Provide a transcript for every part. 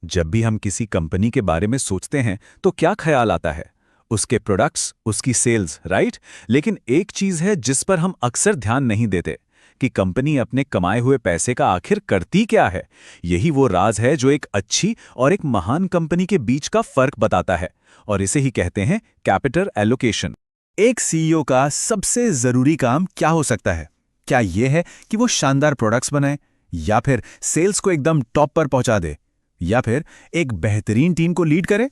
जब भी हम किसी कंपनी के बारे में सोचते हैं तो क्या ख्याल आता है? उसके प्रोडक्ट्स, उसकी सेल्स, राइट? लेकिन एक चीज है जिस पर हम अक्सर ध्यान नहीं देते कि कंपनी अपने कमाए हुए पैसे का आखिर करती क्या है। यही वो राज है जो एक अच्छी और एक महान कंपनी के बीच का फर्क बताता है, और इसे ही कहते हैं कैपिटल एलोकेशन। एक सीईओ का सबसे जरूरी काम क्या हो सकता है? क्या यह है कि वो शानदार प्रोडक्ट्स बनाए, या फिर सेल्स को एकदम टॉप पर पहुंचा दे, या फिर एक बेहतरीन टीम को लीड करे?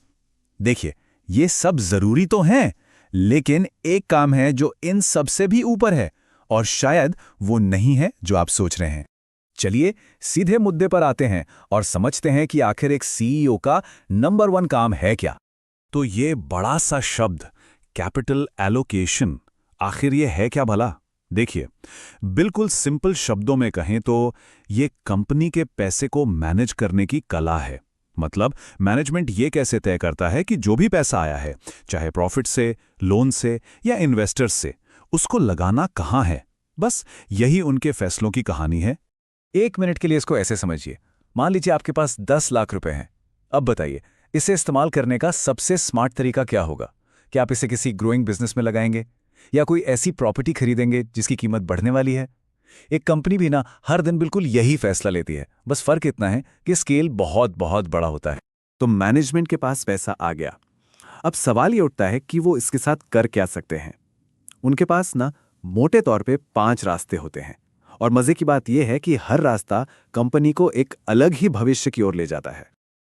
देखिए, ये सब जरूरी तो हैं, लेकिन एक काम है जो इन सबसे भी ऊपर है, और शायद वो नहीं है जो आप सोच रहे हैं। चलिए सीधे मुद्दे पर आते हैं और समझते हैं कि आखिर एक सीईओ का नंबर 1 काम है क्या। तो ये बड़ा सा शब्द कैपिटल एलोकेशन, आखिर ये है क्या भला? देखिए, बिल्कुल सिंपल शब्दों में कहें तो ये कंपनी के पैसे को मैनेज करने की कला है। मतलब मैनेजमेंट ये कैसे तय करता है कि जो भी पैसा आया है, चाहे प्रॉफिट से, लोन से या इन्वेस्टर्स से, उसको लगाना कहाँ है। बस यही उनके फैसलों की कहानी है। 1 मिनट के लिए इसको ऐसे समझिए। मान लीजिए आपके पास 10 लाख रुपए हैं। अब बताइए, इसे इस्तेमाल करने का सबसे स्मार्ट तरीका क्या होगा? क्या आप इसे किसी ग्रोइंग बिजनेस में लगाएंगे, या कोई ऐसी प्रॉपर्टी खरीदेंगे जिसकी कीमत बढ़ने वाली है? एक कंपनी भी ना हर दिन बिल्कुल यही फैसला लेती है, बस फर्क इतना है कि स्केल बहुत बहुत बड़ा होता है। तो मैनेजमेंट के पास पैसा आ गया। अब सवाल ये उठता है कि वो इसके साथ कर क्या सकते हैं। उनके पास ना मोटे तौर पे 5 रास्ते होते हैं, और मजे की बात यह है कि हर रास्ता कंपनी को एक अलग ही भविष्य की ओर ले जाता है।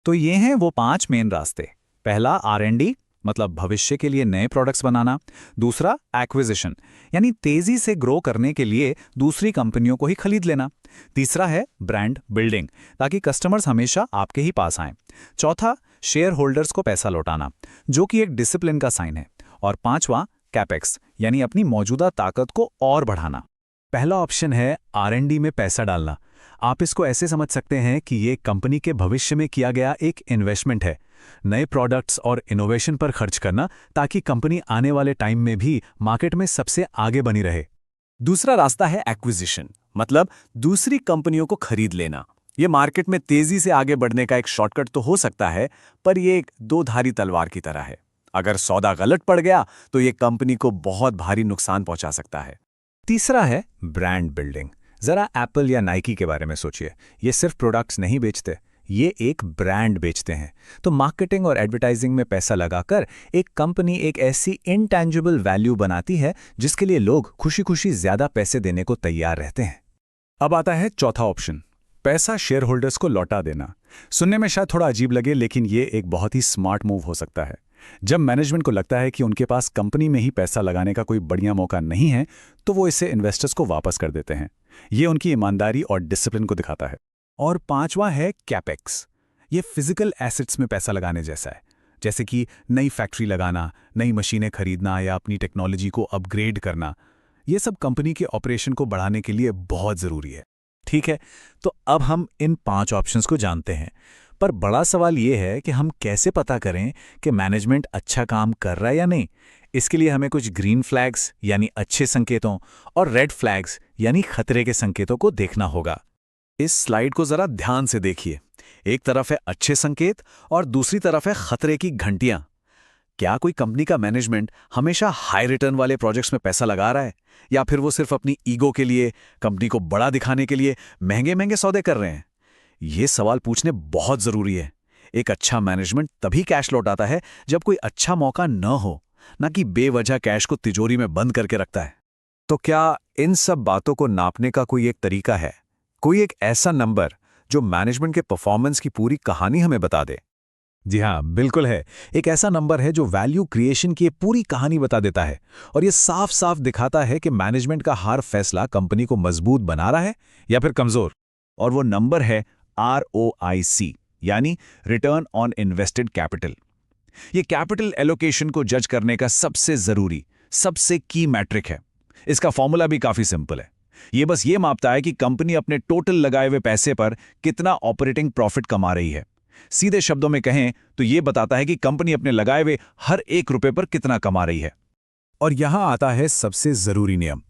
तो ये हैं वो 5 मेन रास्ते। पहला R&D, मतलब भविष्य के लिए नए प्रोडक्ट्स बनाना। दूसरा एक्विजिशन, यानी तेजी से ग्रो करने के लिए दूसरी कंपनियों को ही खरीद लेना। तीसरा है ब्रांड बिल्डिंग, ताकि कस्टमर्स हमेशा आपके ही पास आएं। चौथा, शेयर होल्डर्स को पैसा लौटाना, जो कि एक डिसिप्लिन का साइन है। और पांचवा, कैपेक्स, यानी अपनी मौजूदा ताकत को और बढ़ाना। पहला ऑप्शन है R&D में पैसा डालना। आप इसको ऐसे समझ सकते हैं कि ये कंपनी के भविष्य में किया गया एक इन्वेस्टमेंट है। नए प्रोडक्ट्स और इनोवेशन पर खर्च करना, ताकि कंपनी आने वाले टाइम में भी मार्केट में सबसे आगे बनी रहे। दूसरा रास्ता है एक्विजिशन, मतलब दूसरी कंपनियों को खरीद लेना। ये मार्केट में तेजी से आगे बढ़ने का एक शॉर्टकट तो हो सकता है, पर यह एक दो-धारी तलवार की तरह है। अगर सौदा गलत पड़ गया तो ये कंपनी को बहुत भारी नुकसान पहुंचा सकता है। तीसरा है ब्रांड बिल्डिंग। जरा एप्पल या नाइकी के बारे में सोचिए। ये सिर्फ प्रोडक्ट्स नहीं बेचते, ये एक ब्रांड बेचते हैं। तो मार्केटिंग और एडवर्टाइजिंग में पैसा लगाकर एक कंपनी एक ऐसी इंटैंजिबल वैल्यू बनाती है जिसके लिए लोग खुशी खुशी ज्यादा पैसे देने को तैयार रहते हैं। अब आता है चौथा ऑप्शन, पैसा शेयर होल्डर्स को लौटा देना। सुनने में शायद थोड़ा अजीब लगे, लेकिन ये एक बहुत ही स्मार्ट मूव हो सकता है। जब मैनेजमेंट को लगता है कि उनके पास कंपनी में ही पैसा लगाने का कोई बढ़िया मौका नहीं है, तो वो इसे इन्वेस्टर्स को वापस कर देते हैं। ये उनकी ईमानदारी और डिसिप्लिन को दिखाता है। और पांचवा है कैपेक्स। ये फिजिकल एसेट्स में पैसा लगाने जैसा है, जैसे कि नई फैक्ट्री लगाना, नई मशीनें खरीदना या अपनी टेक्नोलॉजी को अपग्रेड करना। ये सब कंपनी के ऑपरेशन को बढ़ाने के लिए बहुत ज़रूरी है। ठीक है, तो अब हम इन 5 ऑप्शंस को जानते हैं, पर बड़ा सवाल ये है कि हम कैसे पता करें कि मैनेजमेंट अच्छा काम कर रहा है या नहीं। इसके लिए हमें कुछ ग्रीन फ्लैग्स यानी अच्छे संकेतों और रेड फ्लैग्स यानी खतरे के संकेतों को देखना होगा। इस स्लाइड को जरा ध्यान से देखिए। एक तरफ है अच्छे संकेत और दूसरी तरफ है खतरे की घंटियां। क्या कोई कंपनी का मैनेजमेंट हमेशा हाई रिटर्न वाले प्रोजेक्ट्स में पैसा लगा रहा है, या फिर वो सिर्फ अपनी ईगो के लिए, कंपनी को बड़ा दिखाने के लिए महंगे महंगे सौदे कर रहे हैं? ये सवाल पूछने बहुत जरूरी है। एक अच्छा मैनेजमेंट तभी कैश लौटाता है जब कोई अच्छा मौका न हो, ना कि बेवजह कैश को तिजोरी में बंद करके रखता है। तो क्या इन सब बातों को नापने का कोई एक तरीका है? कोई एक ऐसा नंबर जो मैनेजमेंट के परफॉर्मेंस की पूरी कहानी हमें बता दे? जी हाँ, बिल्कुल है। एक ऐसा नंबर है जो वैल्यू क्रिएशन की पूरी कहानी बता देता है, और ये साफ साफ दिखाता है कि मैनेजमेंट का हर फैसला कंपनी को मजबूत बना रहा है या फिर कमजोर। और वो नंबर है ROIC, यानी रिटर्न ऑन इन्वेस्टेड कैपिटल। ये कैपिटल एलोकेशन को जज करने का सबसे जरूरी, सबसे की मैट्रिक है। इसका फॉर्मूला भी काफी सिंपल है। ये बस ये मापता है कि कंपनी अपने टोटल लगाए हुए पैसे पर कितना ऑपरेटिंग प्रॉफिट कमा रही है। सीधे शब्दों में कहें तो ये बताता है कि कंपनी अपने लगाए हुए हर 1 रुपए पर कितना कमा रही है। और यहां आता है सबसे जरूरी नियम।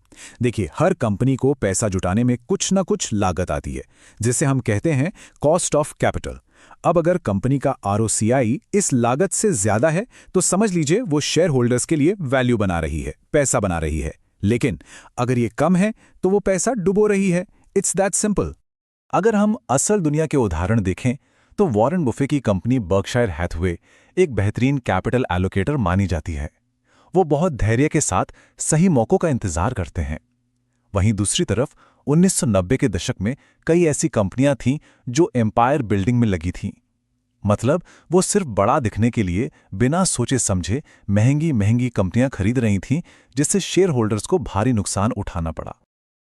देखिए, हर कंपनी को पैसा जुटाने में कुछ ना कुछ लागत आती है, जिसे हम कहते हैं कॉस्ट ऑफ कैपिटल। अब अगर कंपनी का ROCI इस लागत से ज्यादा है तो समझ लीजिए वो शेयर होल्डर्स के लिए वैल्यू बना रही है, पैसा बना रही है। लेकिन अगर ये कम है तो वो पैसा डुबो रही है। It's that simple. अगर हम असल दुनिया के उदाहरण देखें तो वॉरेन बुफे की कंपनी बर्कशायर हैथवे एक बेहतरीन कैपिटल एलोकेटर मानी जाती है। वो बहुत धैर्य के साथ सही मौकों का इंतजार करते हैं। वहीं दूसरी तरफ 1990 के दशक में कई ऐसी कंपनियां थीं जो एम्पायर बिल्डिंग में लगी थीं। मतलब वो सिर्फ बड़ा दिखने के लिए बिना सोचे समझे महंगी महंगी कंपनियां खरीद रही थीं, जिससे शेयर होल्डर्स को भारी नुकसान उठाना पड़ा।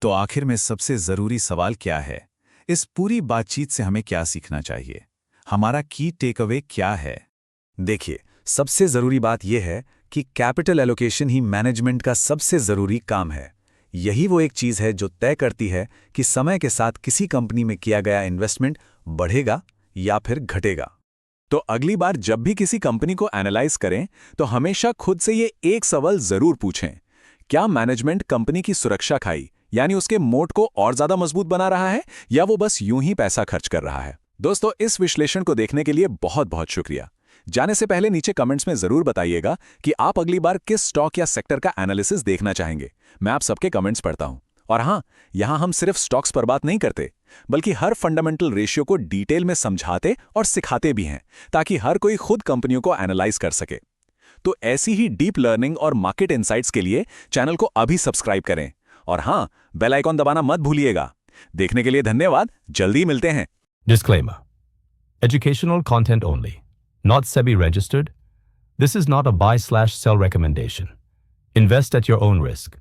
तो आखिर में सबसे जरूरी सवाल क्या है? इस पूरी बातचीत से हमें क्या सीखना चाहिए? हमारा की टेक अवे क्या है? देखिए, सबसे जरूरी बात यह है कि कैपिटल एलोकेशन ही मैनेजमेंट का सबसे जरूरी काम है। यही वो एक चीज है जो तय करती है कि समय के साथ किसी कंपनी में किया गया इन्वेस्टमेंट बढ़ेगा या फिर घटेगा। तो अगली बार जब भी किसी कंपनी को एनालाइज करें तो हमेशा खुद से ये एक सवाल जरूर पूछें, क्या मैनेजमेंट कंपनी की सुरक्षा खाई यानी उसके मोट को और ज्यादा मजबूत बना रहा है, या वो बस यूं ही पैसा खर्च कर रहा है? दोस्तों, इस विश्लेषण को देखने के लिए बहुत बहुत शुक्रिया। जाने से पहले नीचे कमेंट्स में जरूर बताइएगा कि आप अगली बार किस स्टॉक या सेक्टर का एनालिसिस देखना चाहेंगे। मैं आप सबके कमेंट्स पढ़ता हूं। और हां, यहां हम सिर्फ स्टॉक्स पर बात नहीं करते, बल्कि हर फंडामेंटल रेशियो को डिटेल में समझाते और सिखाते भी हैं, ताकि हर कोई खुद कंपनियों को एनालाइज कर सके। तो ऐसी ही डीप लर्निंग और मार्केट इनसाइट्स के लिए चैनल को अभी सब्सक्राइब करें। और हां, बेल आइकॉन दबाना मत भूलिएगा। देखने के लिए धन्यवाद। जल्दी मिलते हैं। Disclaimer. Educational content only. Not SEBI registered. This is not a buy/sell recommendation. Invest at your own risk.